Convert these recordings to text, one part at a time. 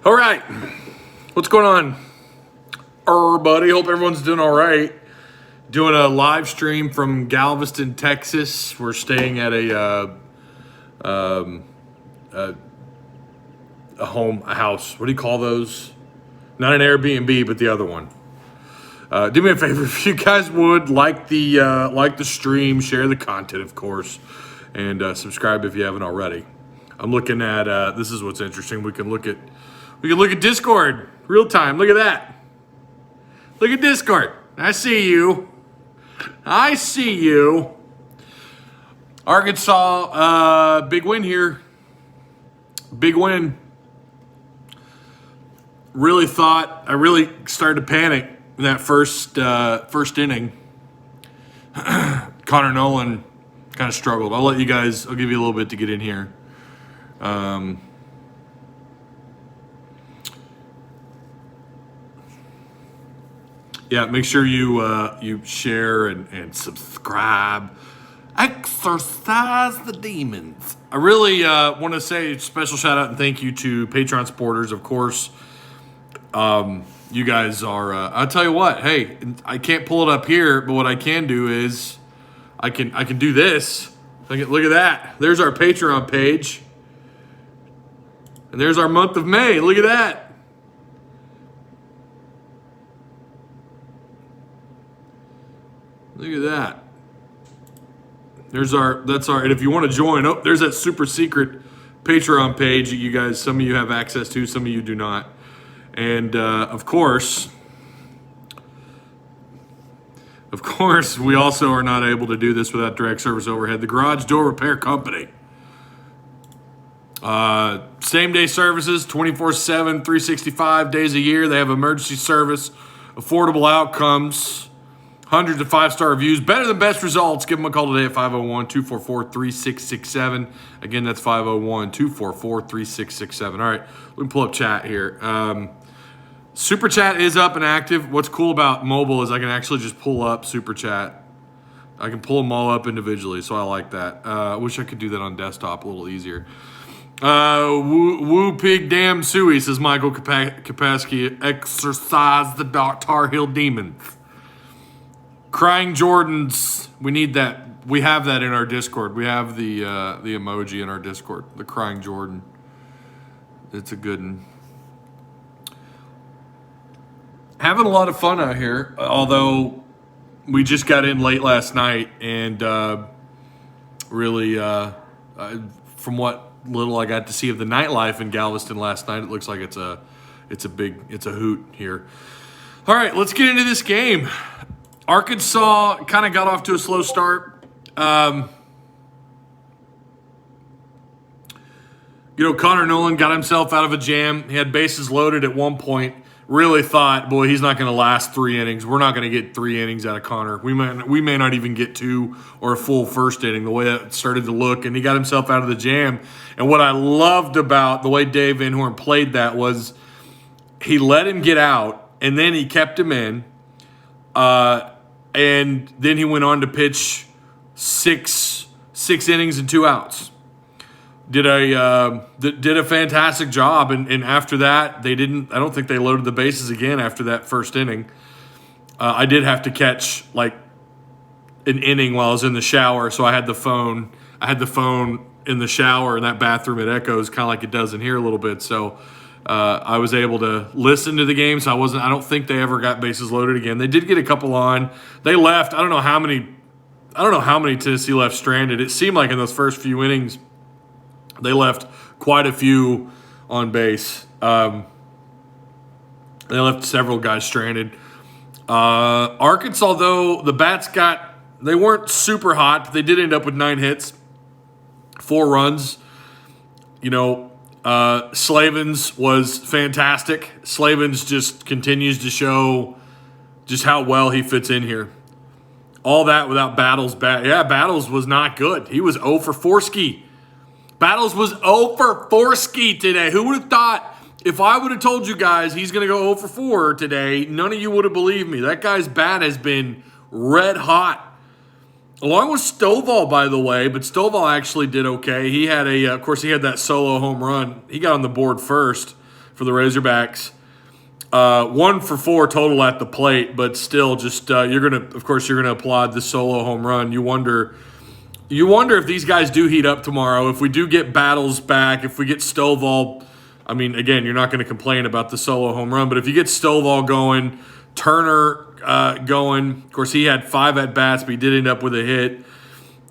All right, what's going on, everybody? Hope everyone's doing all right. Doing a live stream from Galveston, Texas. We're staying at a house. What do you call those? Not an Airbnb, but the other one. Do me a favor, if you guys would like the stream, share the content, of course, and subscribe if you haven't already. I'm looking at this is what's interesting. We can look at Discord real time. Look at that. Look at Discord. I see you. Arkansas, big win here. Big win. I really started to panic in that first inning. Connor Nolan kind of struggled. I'll give you a little bit to get in here. Yeah, make sure you share and subscribe. Exercise the demons. I really want to say a special shout out and thank you to Patreon supporters, of course. You guys are. I'll tell you what. Hey, I can't pull it up here, but what I can do is I can do this. Look at that. There's our Patreon page, and there's our month of May. Look at that. Look at that. And if you want to join, there's that super secret Patreon page that you guys, some of you have access to, some of you do not. And of course, we also are not able to do this without direct service overhead. The Garage Door Repair Company. Same day services, 24/7, 365 days a year. They have emergency service, affordable outcomes, hundreds of 5-star reviews, better than best results. Give them a call today at 501-244-3667. Again, that's 501-244-3667. All right, let me pull up chat here. Super Chat is up and active. What's cool about mobile is I can actually just pull up Super Chat. I can pull them all up individually, so I like that. I wish I could do that on desktop a little easier. Woo pig damn suey, says Michael Kapaski. Exercise the Tar Heel demons. Crying Jordans, we need that. We have that in our Discord. We have the emoji in our Discord. The Crying Jordan. It's a good one. Having a lot of fun out here, although we just got in late last night, and really, from what little I got to see of the nightlife in Galveston last night, it looks like it's a hoot here. All right, let's get into this game. Arkansas kind of got off to a slow start. Connor Nolan got himself out of a jam. He had bases loaded at one point. Really thought, boy, he's not going to last 3 innings. We're not going to get 3 innings out of Connor. We may not even get 2 or a full first inning, the way it started to look. And he got himself out of the jam. And what I loved about the way Dave Van Horn played that was he let him get out, and then he kept him in. And then he went on to pitch six innings and 2 outs. Did a fantastic job, and after that I don't think they loaded the bases again after that first inning. I did have to catch like an inning while I was in the shower, so I had the phone in the shower, and that bathroom, it echoes kind of like it does in here a little bit. So I was able to listen to the game, so I don't think they ever got bases loaded again. They did get a couple on. They left. I don't know how many Tennessee left stranded. It seemed like in those first few innings they left quite a few on base. They left several guys stranded. Arkansas, though, the bats they weren't super hot, but they did end up with 9 hits, 4 runs. Slavens was fantastic. Slavens just continues to show just how well he fits in here. All that without Battles' bat. Yeah, Battles was not good. He was 0 for 4 ski. Battles was 0 for 4 ski today. Who would have thought, if I would have told you guys he's going to go 0 for 4 today, none of you would have believed me. That guy's bat has been red hot. Along with Stovall, by the way, but Stovall actually did okay. He had of course, he had that solo home run. He got on the board first for the Razorbacks. 1 for 4 total at the plate, but still, just you're gonna applaud the solo home run. You wonder if these guys do heat up tomorrow. If we do get Battles back, if we get Stovall, I mean, again, you're not going to complain about the solo home run, but if you get Stovall going, Turner going, of course he had 5 at bats, but he did end up with a hit.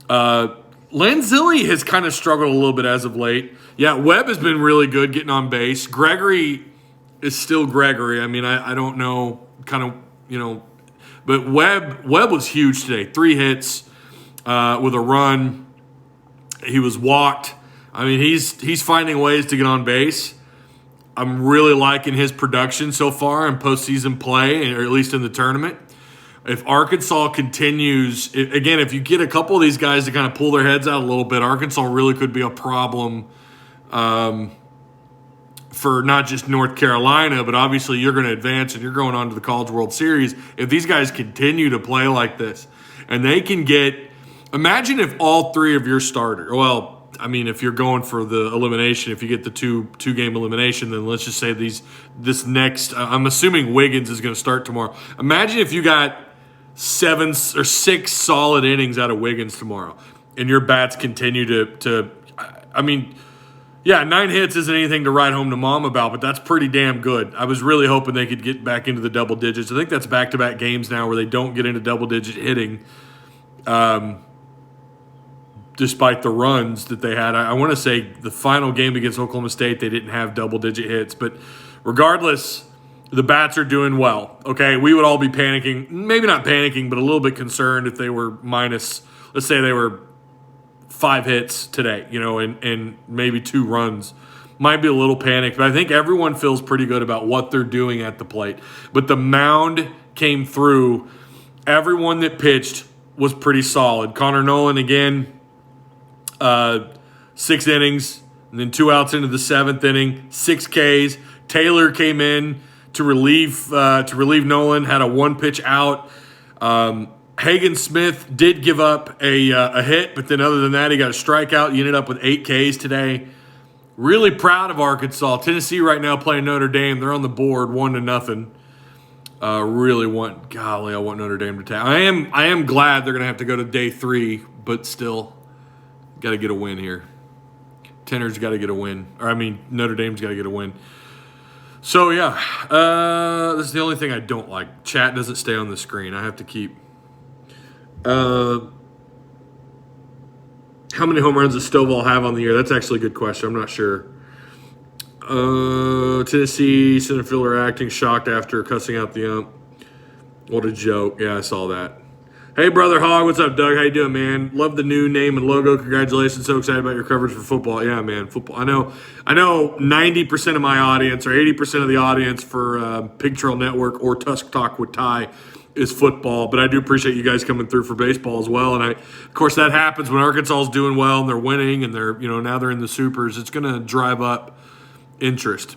Lanzilli has kind of struggled a little bit as of late. Yeah, Webb has been really good getting on base. Gregory is still Gregory. I mean, I don't know, but Webb was huge today. 3 hits with a run. He was walked. I mean, he's finding ways to get on base. I'm really liking his production so far in postseason play, or at least in the tournament. If Arkansas continues, again, if you get a couple of these guys to kind of pull their heads out a little bit, Arkansas really could be a problem for not just North Carolina, but obviously you're going to advance and you're going on to the College World Series. If these guys continue to play like this, and they can imagine if all 3 of your starters, well, I mean, if you're going for the elimination, if you get the two-game elimination, then let's just say this next, I'm assuming Wiggins is going to start tomorrow. Imagine if you got 7 or 6 solid innings out of Wiggins tomorrow, and your bats continue to I mean, yeah, 9 hits isn't anything to write home to mom about, but that's pretty damn good. I was really hoping they could get back into the double digits. I think that's back-to-back games now where they don't get into double-digit hitting. Despite the runs that they had. I want to say the final game against Oklahoma State, they didn't have double-digit hits. But regardless, the bats are doing well. Okay, we would all be panicking, maybe not panicking, but a little bit concerned if they were minus, let's say they were 5 hits today, and maybe 2 runs. Might be a little panicked, but I think everyone feels pretty good about what they're doing at the plate. But the mound came through. Everyone that pitched was pretty solid. Connor Nolan, again, 6 innings, and then 2 outs into the 7th inning, 6 Ks. Taylor came in to relieve Nolan, had a 1-pitch out. Hagen Smith did give up a hit, but then other than that, he got a strikeout. He ended up with 8 Ks today. Really proud of Arkansas. Tennessee right now playing Notre Dame. They're on the board 1-0. I want Notre Dame to take. I am glad they're going to have to go to day 3, but still. Got to get a win here. Tenner's got to get a win. Notre Dame's got to get a win. So, yeah. This is the only thing I don't like. Chat doesn't stay on the screen. I have to keep. How many home runs does Stovall have on the year? That's actually a good question. I'm not sure. Tennessee center fielder acting shocked after cussing out the ump. What a joke. Yeah, I saw that. Hey, Brother Hog, what's up, Doug? How you doing, man? Love the new name and logo. Congratulations. So excited about your coverage for football. Yeah, man, football. I know 90% of my audience or 80% of the audience for Pig Trail Network or Tusk Talk with Ty is football, but I do appreciate you guys coming through for baseball as well. And of course, that happens when Arkansas is doing well and they're winning and they're, now they're in the supers. It's going to drive up interest.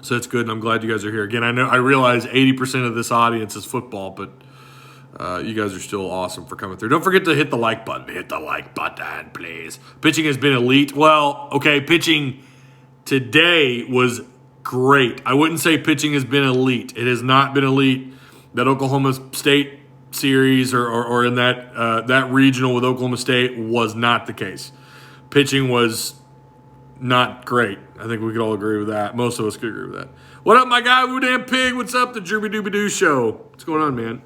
So that's good, and I'm glad you guys are here. Again, I realize 80% of this audience is football, but you guys are still awesome for coming through. Don't forget to hit the like button. Hit the like button, please. Pitching has been elite. Well, okay, pitching today was great. I wouldn't say pitching has been elite. It has not been elite. That Oklahoma State series or in that regional with Oklahoma State was not the case. Pitching was not great. I think we could all agree with that. Most of us could agree with that. What up, my guy, Woo Damn Pig? What's up, the Drooby Dooby Doo Show? What's going on, man?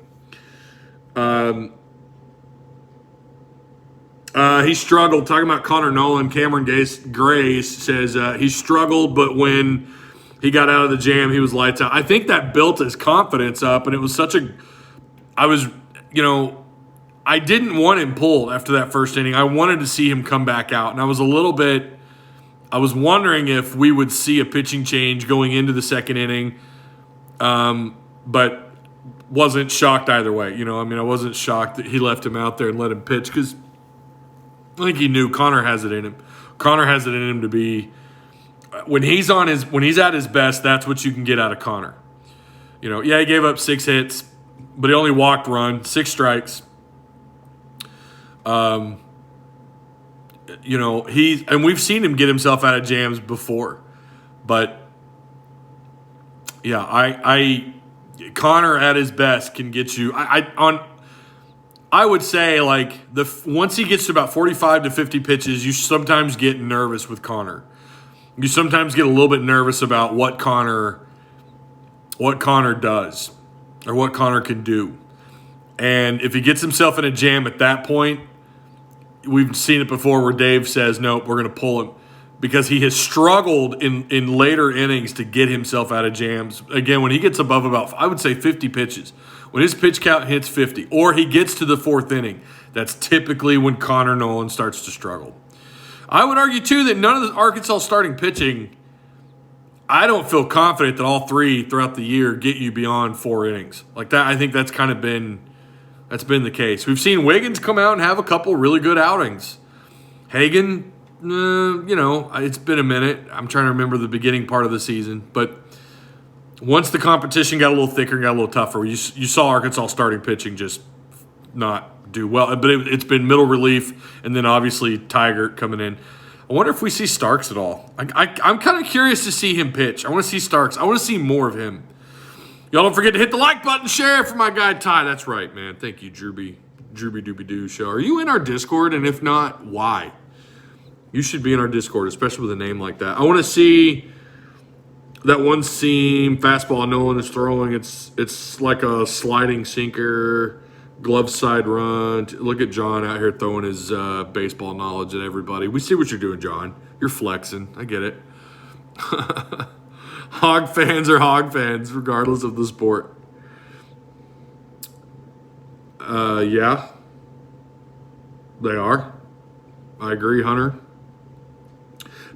He struggled. Talking about Connor Nolan, Cameron Grace says he struggled, but when he got out of the jam, he was lights out. I think that built his confidence up, and it was I didn't want him pulled after that first inning. I wanted to see him come back out, and I was wondering if we would see a pitching change going into the second inning, but wasn't shocked either way. I wasn't shocked that he left him out there and let him pitch because I think he knew Connor has it in him. Connor has it in him to be when he's at his best. That's what you can get out of Connor. He gave up 6 hits, but he only walked run, 6 strikes. And we've seen him get himself out of jams before, but Yeah, I Connor at his best can get you. I would say like once he gets to about 45 to 50 pitches, you sometimes get nervous with Connor. You sometimes get a little bit nervous about what Connor does or what Connor can do. And if he gets himself in a jam at that point, we've seen it before where Dave says, nope, we're going to pull him. Because he has struggled in later innings to get himself out of jams. Again, when he gets above about, I would say 50 pitches, when his pitch count hits 50, or he gets to the fourth inning, that's typically when Connor Nolan starts to struggle. I would argue, too, that none of the Arkansas starting pitching, I don't feel confident that all three throughout the year get you beyond 4 innings. Like that, I think that's kind of been the case. We've seen Wiggins come out and have a couple really good outings. Hagan, it's been a minute. I'm trying to remember the beginning part of the season. But once the competition got a little thicker and got a little tougher, you saw Arkansas starting pitching just not do well. But it's been middle relief, and then obviously Tiger coming in. I wonder if we see Starks at all. I'm kind of curious to see him pitch. I want to see Starks. I want to see more of him. Y'all don't forget to hit the like button, share for my guy Ty. That's right, man. Thank you, Drewby Doobie Doo Show. Are you in our Discord? And if not, why? You should be in our Discord, especially with a name like that. I want to see that one seam fastball Nolan is throwing. It's like a sliding sinker, glove side run. Look at John out here throwing his baseball knowledge at everybody. We see what you're doing, John. You're flexing. I get it. Hog fans are hog fans, regardless of the sport. Yeah. They are. I agree, Hunter.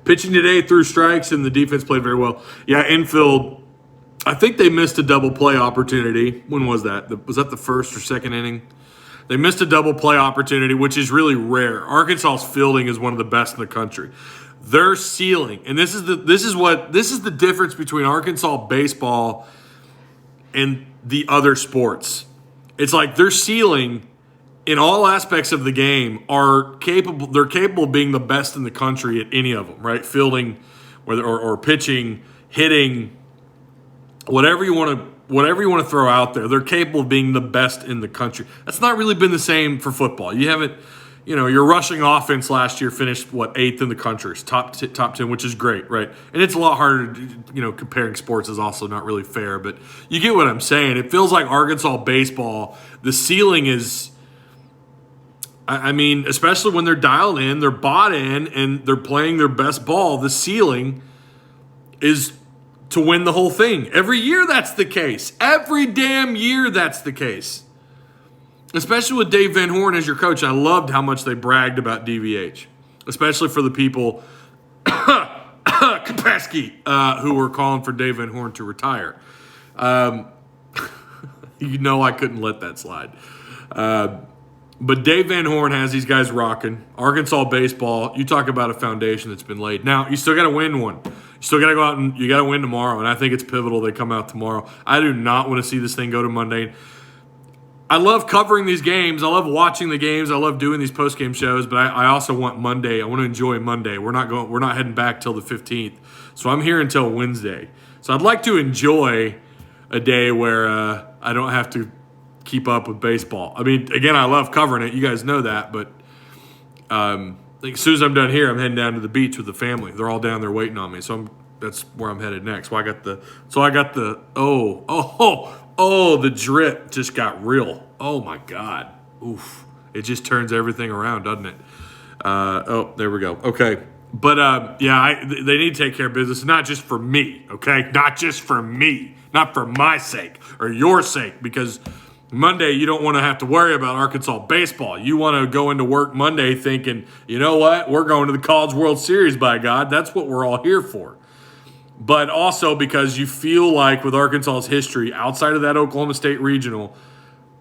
Pitching today threw strikes, and the defense played very well. Yeah, infield, I think they missed a double play opportunity. When was that? Was that the first or second inning? They missed a double play opportunity, which is really rare. Arkansas's fielding is one of the best in the country. Their ceiling, and this is the difference between Arkansas baseball and the other sports. It's like their ceiling in all aspects of the game are capable. They're capable of being the best in the country at any of them, right? Fielding, or pitching, hitting, whatever you want to throw out there. They're capable of being the best in the country. That's not really been the same for football. You haven't, your rushing offense last year finished 8th in the country, top 10, which is great, right? And it's a lot harder. Comparing sports is also not really fair, but you get what I'm saying. It feels like Arkansas baseball. The ceiling is. I mean, especially when they're dialed in, they're bought in, and they're playing their best ball, the ceiling is to win the whole thing. Every year that's the case. Every damn year that's the case. Especially with Dave Van Horn as your coach. I loved how much they bragged about DVH. Especially for the people, Kapesky, who were calling for Dave Van Horn to retire. I couldn't let that slide. But Dave Van Horn has these guys rocking. Arkansas baseball, you talk about a foundation that's been laid. Now, you still got to win one. You still got to go out and you got to win tomorrow, and I think it's pivotal they come out tomorrow. I do not want to see this thing go to Monday. I love covering these games. I love watching the games. I love doing these post-game shows, but I also want Monday. I want to enjoy Monday. We're not heading back till the 15th. So I'm here until Wednesday. So I'd like to enjoy a day where I don't have to keep up with baseball. I mean, again, I love covering it. You guys know that, but as soon as I'm done here, I'm heading down to the beach with the family. They're all down there waiting on me, so that's where I'm headed next. The drip just got real. Oh my God, oof! It just turns everything around, doesn't it? There we go. Okay, but they need to take care of business, not just for me. Okay, not just for me, not for my sake or your sake, because Monday, you don't want to have to worry about Arkansas baseball. You want to go into work Monday thinking, you know what? We're going to the College World Series, by God. That's what we're all here for. But also because you feel like with Arkansas's history, outside of that Oklahoma State regional,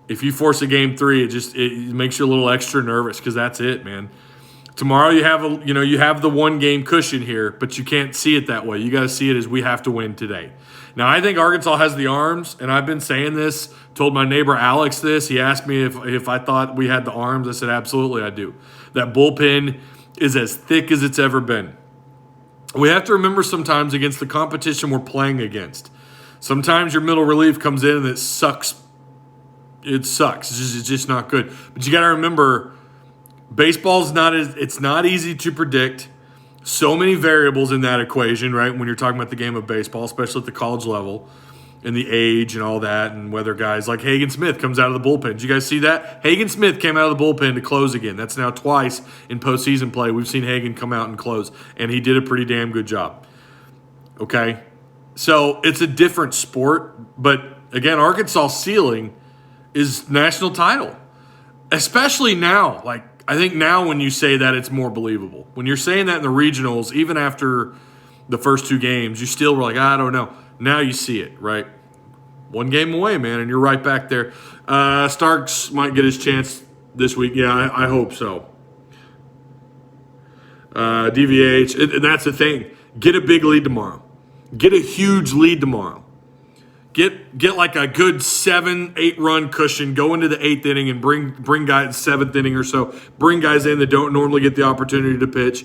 if you force a game 3, it makes you a little extra nervous because that's it, man. Tomorrow you have the one game cushion here, but you can't see it that way. You got to see it as we have to win today. Now, I think Arkansas has the arms, and I've been saying this, told my neighbor Alex this. He asked me if I thought we had the arms. I said, absolutely, I do. That bullpen is as thick as it's ever been. We have to remember sometimes against the competition we're playing against. Sometimes your middle relief comes in and it sucks. It sucks. It's just not good. But you got to remember, baseball's it's not easy to predict. So many variables in that equation, right? When you're talking about the game of baseball, especially at the college level, and the age and all that, and whether guys like Hagen Smith comes out of the bullpen. Did you guys see that? Hagen Smith came out of the bullpen to close again. That's now twice in postseason play. We've seen Hagen come out and close, and he did a pretty damn good job. Okay? So it's a different sport, but again, Arkansas' ceiling is national title, especially now. Like, I think now when you say that, it's more believable. When you're saying that in the regionals, even after the first 2 games, you still were like, I don't know. Now you see it, right? 1 game away, man, and you're right back there. Starks might get his chance this week. Yeah, I hope so. DVH, and that's the thing. Get a big lead tomorrow. Get a huge lead tomorrow. Get like a good 7-8 run cushion. Go into the 8th inning and bring guys 7th inning or so. Bring guys in that don't normally get the opportunity to pitch,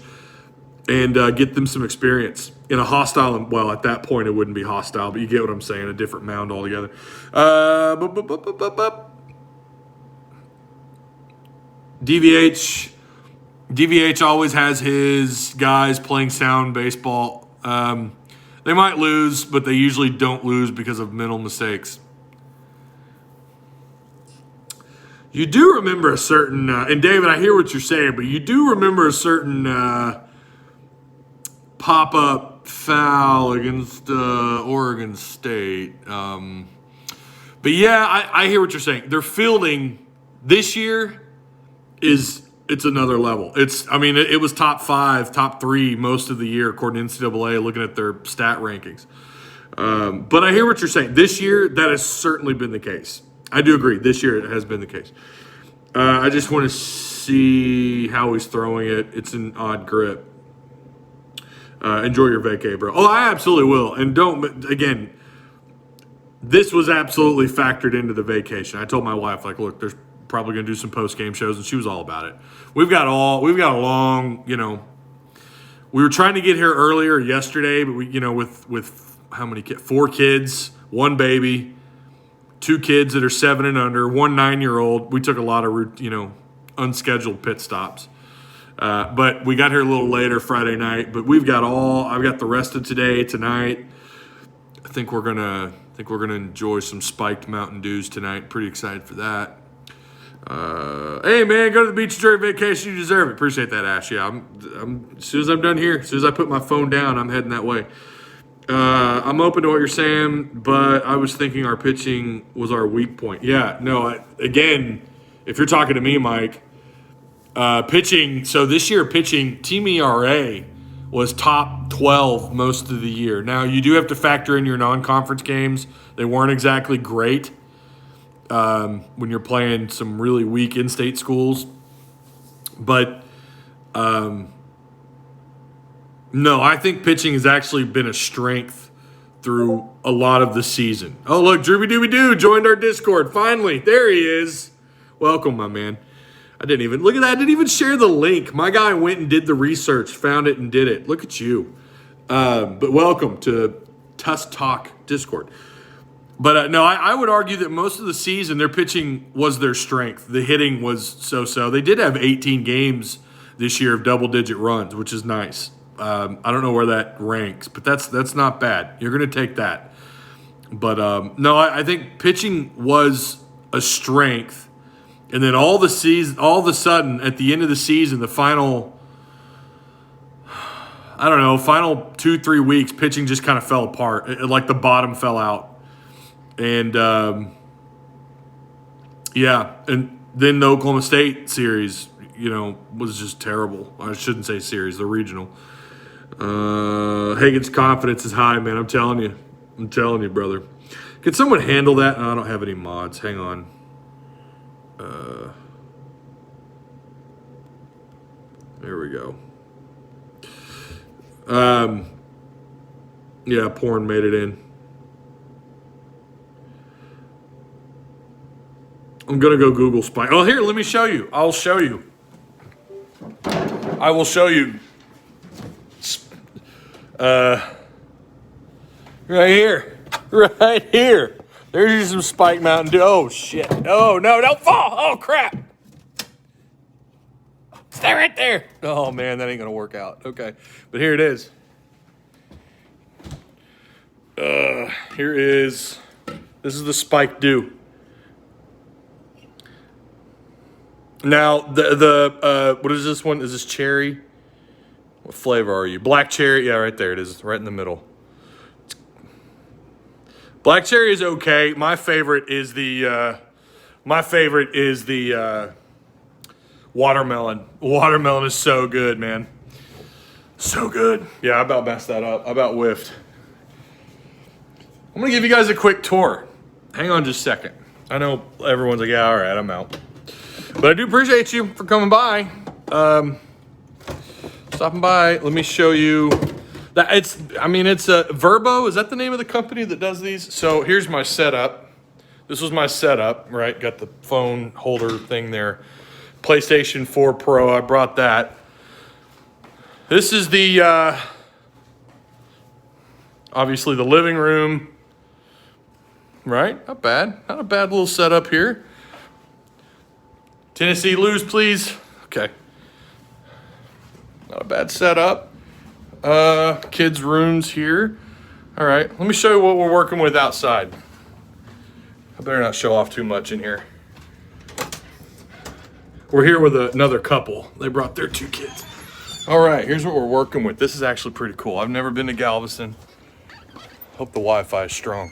and get them some experience in a hostile. Well, at that point it wouldn't be hostile, but you get what I'm saying. A different mound altogether. DVH always has his guys playing sound baseball. They might lose, but they usually don't lose because of mental mistakes. You do remember a certain, and David, I hear what you're saying, but you do remember a certain pop-up foul against Oregon State. But yeah, I hear what you're saying. Their fielding this year it's another level. It was top 5, top 3 most of the year according to NCAA, looking at their stat rankings. But I hear what you're saying. This year, that has certainly been the case. I do agree. This year, it has been the case. I just want to see how he's throwing it. It's an odd grip. Enjoy your vacay, bro. Oh, I absolutely will. And again, this was absolutely factored into the vacation. I told my wife, like, look, there's probably going to do some post-game shows, and she was all about it. We've got a long, we were trying to get here earlier yesterday, but we, with how many kids? 4 kids, 1 baby, 2 kids that are 7 and under, 1 9-year-old. We took a lot of, unscheduled pit stops. But we got here a little later Friday night, but I've got the rest of today, tonight. I think we're gonna enjoy some spiked Mountain Dews tonight. Pretty excited for that. Hey man, go to the beach, enjoy your vacation. You deserve it. Appreciate that, Ash. Yeah, I'm as soon as I'm done here, as soon as I put my phone down, I'm heading that way. I'm open to what you're saying, but I was thinking our pitching was our weak point. Yeah, no. Again, if you're talking to me, Mike, pitching. So this year, pitching team ERA was top 12 most of the year. Now you do have to factor in your non-conference games. They weren't exactly great. When you're playing some really weak in-state schools. But, no, I think pitching has actually been a strength through a lot of the season. Oh, look, Drooby Dooby Doo joined our Discord. Finally, there he is. Welcome, my man. Look at that. I didn't even share the link. My guy went and did the research, found it, and did it. Look at you. But welcome to Tusk Talk Discord. But no, I would argue that most of the season their pitching was their strength. The hitting was so-so. They did have 18 games this year of double-digit runs, which is nice. I don't know where that ranks, but that's not bad. You're going to take that. But no, I think pitching was a strength, and then all of a sudden at the end of the season, the final 2-3 weeks, pitching just kind of fell apart. Like the bottom fell out. And, and then the Oklahoma State series, was just terrible. I shouldn't say series, the regional. Hagen's confidence is high, man. I'm telling you, brother. Can someone handle that? No, I don't have any mods. Hang on. There we go. Porn made it in. I'm going to go Google Spike. Oh, here, let me show you. I will show you. Right here. right here. There's some spiked Mountain Dew. Oh, shit. Oh, no, don't fall. Oh, crap. Stay right there. Oh, man, that ain't going to work out. Okay, but here it is. Here is, this is the spiked Dew. Now, what is this one? Is this cherry? What flavor are you? Black cherry? Yeah, right there it is, right in the middle. Black cherry is okay. My favorite is the watermelon. Watermelon is so good, man. So good. Yeah, I about messed that up. I about whiffed. I'm gonna give you guys a quick tour. Hang on just a second. I know everyone's like, yeah, all right, I'm out. But I do appreciate you for coming by. Stopping by. Let me show you that it's a Verbo. Is that the name of the company that does these? So here's my setup. This was my setup, right? Got the phone holder thing there. PlayStation 4 Pro, I brought that. This is the, obviously the living room, right? Not bad. Not a bad little setup here. Tennessee lose, please. Okay. Not a bad setup. Kids' rooms here. All right, let me show you what we're working with outside. I better not show off too much in here. We're here with another couple. They brought their 2 kids. All right, here's what we're working with. This is actually pretty cool. I've never been to Galveston. Hope the Wi-Fi is strong.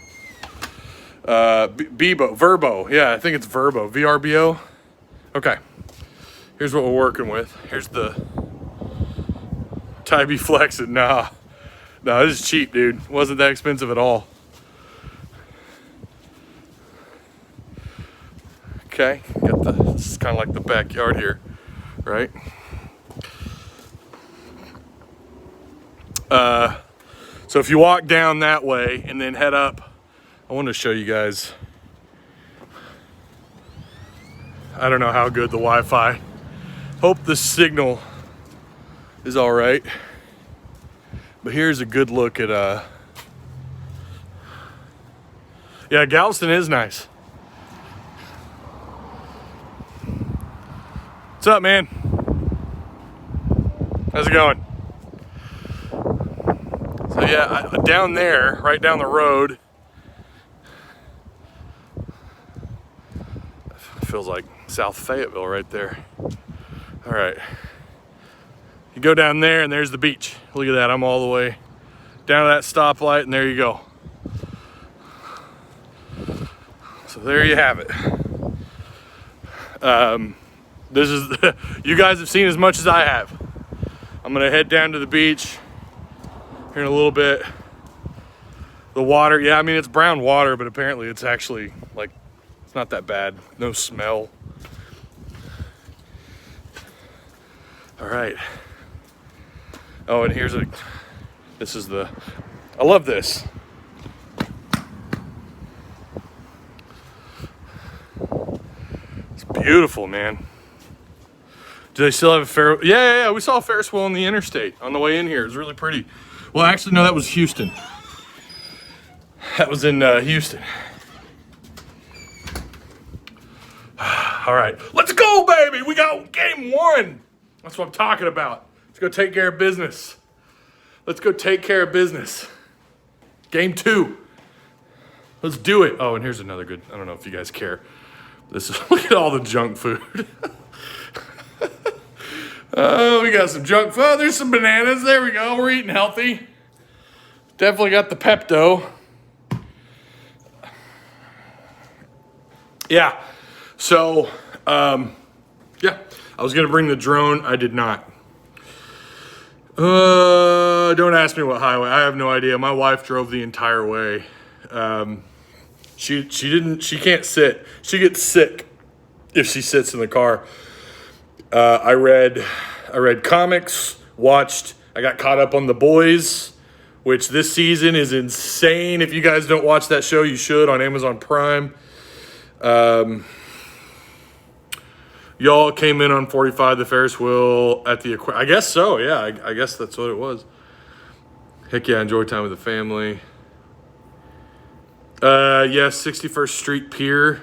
Verbo. Yeah, I think it's Verbo. VRBO. Okay. Here's what we're working with. Here's the Tybee flexing. Nah, this is cheap, dude. Wasn't that expensive at all. Okay, this is kind of like the backyard here, right? So if you walk down that way and then head up, I want to show you guys. I don't know how good the Wi-Fi. Hope the signal is all right. But here's a good look at, yeah, Galveston is nice. What's up, man? How's it going? So yeah, down there, right down the road, feels like South Fayetteville right there. All right. You go down there and there's the beach. Look at that, I'm all the way down to that stoplight and there you go. So there you have it. This is, you guys have seen as much as I have. I'm gonna head down to the beach here in a little bit. The water, yeah, I mean, it's brown water, but apparently it's actually like, it's not that bad. No smell. All right. Oh, and here's I love this. It's beautiful, man. Do they still have a Ferris? Yeah. We saw a Ferris wheel on the interstate on the way in here. It was really pretty. Well, actually, no, that was Houston. That was in Houston. All right, let's go, baby. We got game 1. That's what I'm talking about. Let's go take care of business. Let's go take care of business. Game 2. Let's do it. Oh, and here's another good, I don't know if you guys care. This is, look at all the junk food. Oh, we got some junk food. Oh, there's some bananas. There we go. We're eating healthy. Definitely got the Pepto. Yeah. So, yeah. I was going to bring the drone. I did not. Don't ask me what highway. I have no idea. My wife drove the entire way. She can't sit. She gets sick if she sits in the car. I read comics, I got caught up on The Boys, which this season is insane. If you guys don't watch that show, you should, on Amazon Prime. Y'all came in on 45, the Ferris wheel at the I guess so, yeah. I guess that's what it was. Heck yeah, enjoy time with the family. Yes, 61st Street Pier.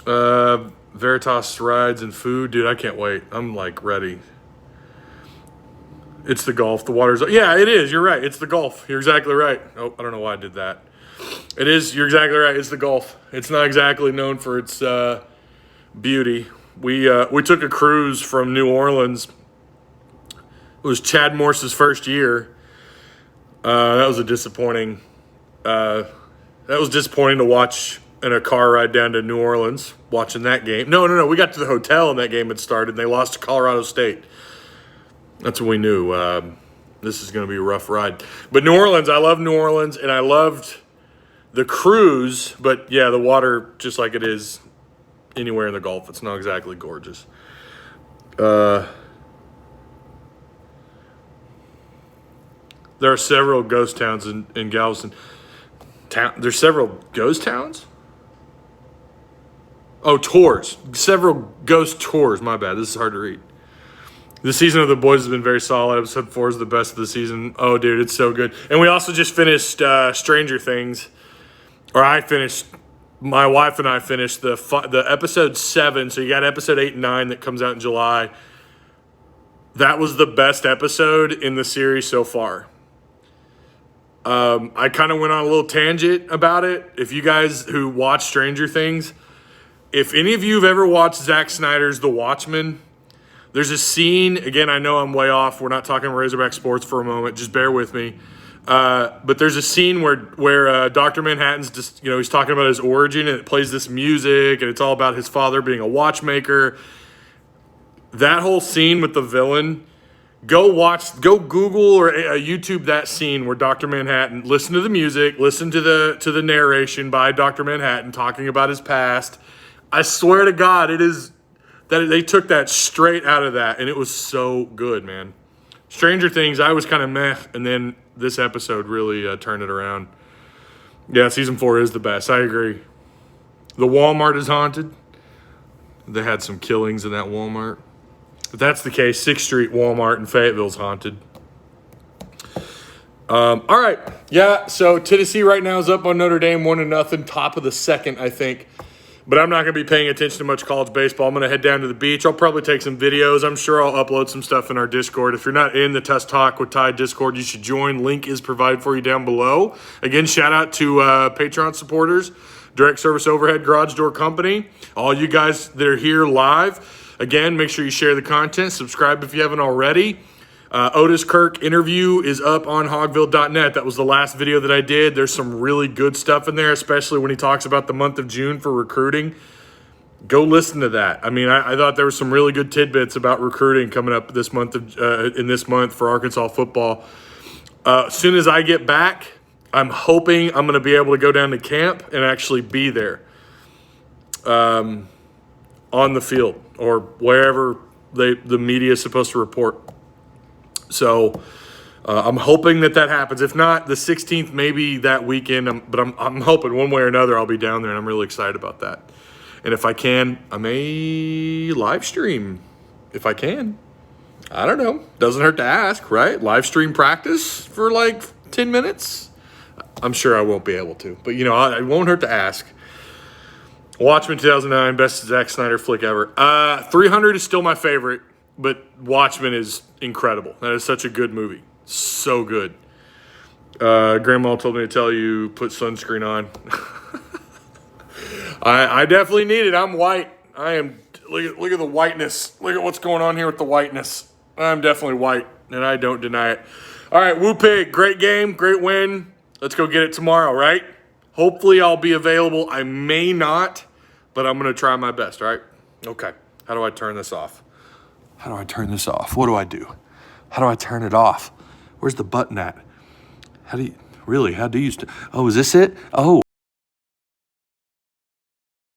Veritas rides and food. Dude, I can't wait. I'm like ready. It's the Gulf. The water's... Yeah, it is. You're right. It's the Gulf. You're exactly right. Oh, I don't know why I did that. It is. You're exactly right. It's the Gulf. It's not exactly known for its beauty. We took a cruise from New Orleans. It was Chad Morse's first year. That was disappointing to watch in a car ride down to New Orleans, watching that game. No. We got to the hotel and that game had started, and they lost to Colorado State. That's when we knew this is going to be a rough ride. But New Orleans, I love New Orleans, and I loved the cruise. But, yeah, the water, just like it is anywhere in the Gulf, it's not exactly gorgeous. There are several ghost towns in Galveston. There's several ghost towns? Oh, tours. Several ghost tours. My bad. This is hard to read. The season of The Boys has been very solid. Episode 4 is the best of the season. Oh, dude, it's so good. And we also just finished Stranger Things. Or my wife and I finished the episode 7. So you got episode 8 and 9 that comes out in July. That was the best episode in the series so far. I kind of went on a little tangent about it. If you guys who watch Stranger Things, if any of you have ever watched Zack Snyder's The Watchmen, there's a scene, again, I know I'm way off. We're not talking Razorback sports for a moment. Just bear with me. But there's a scene where Dr. Manhattan's just, he's talking about his origin, and it plays this music, and it's all about his father being a watchmaker. That whole scene with the villain, go Google or YouTube that scene where Dr. Manhattan, listen to the music, listen to the narration by Dr. Manhattan talking about his past. I swear to God, it is that they took that straight out of that, and it was so good, man. Stranger Things, I was kind of meh, and then this episode really turned it around. Yeah, season 4 is the best. I agree. The Walmart is haunted. They had some killings in that Walmart. If that's the case, 6th Street Walmart in Fayetteville's haunted. All right. Yeah, so Tennessee right now is up on Notre Dame 1-0, top of the second, I think. But I'm not going to be paying attention to much college baseball. I'm going to head down to the beach. I'll probably take some videos. I'm sure I'll upload some stuff in our Discord. If you're not in the Test Talk with Ty Discord, you should join. Link is provided for you down below. Again, shout out to Patreon supporters, Direct Service Overhead Garage Door Company, all you guys that are here live. Again, make sure you share the content. Subscribe if you haven't already. Otis Kirk interview is up on hogville.net. That was the last video that I did. There's some really good stuff in there, especially when he talks about the month of June for recruiting. Go listen to that. I mean, I thought there were some really good tidbits about recruiting coming up this month in this month for Arkansas football. As soon as I get back, I'm hoping I'm going to be able to go down to camp and actually be there on the field or wherever the media is supposed to report. So I'm hoping that happens. If not, the 16th, maybe that weekend. But I'm hoping one way or another I'll be down there, and I'm really excited about that. And if I can, I may live stream. If I can. I don't know. Doesn't hurt to ask, right? Live stream practice for like 10 minutes. I'm sure I won't be able to. But, it won't hurt to ask. Watchmen 2009, best Zack Snyder flick ever. 300 is still my favorite. But Watchmen is incredible. That is such a good movie. So good. Grandma told me to tell you, put sunscreen on. I definitely need it. I'm white. I am. Look at the whiteness. Look at what's going on here with the whiteness. I'm definitely white, and I don't deny it. All right, Woo Pig. Great game. Great win. Let's go get it tomorrow, right? Hopefully I'll be available. I may not, but I'm going to try my best, all right? Okay. How do I turn this off? How do I turn this off? What do I do? How do I turn it off? Where's the button at? How do you... Oh, is this it? Oh.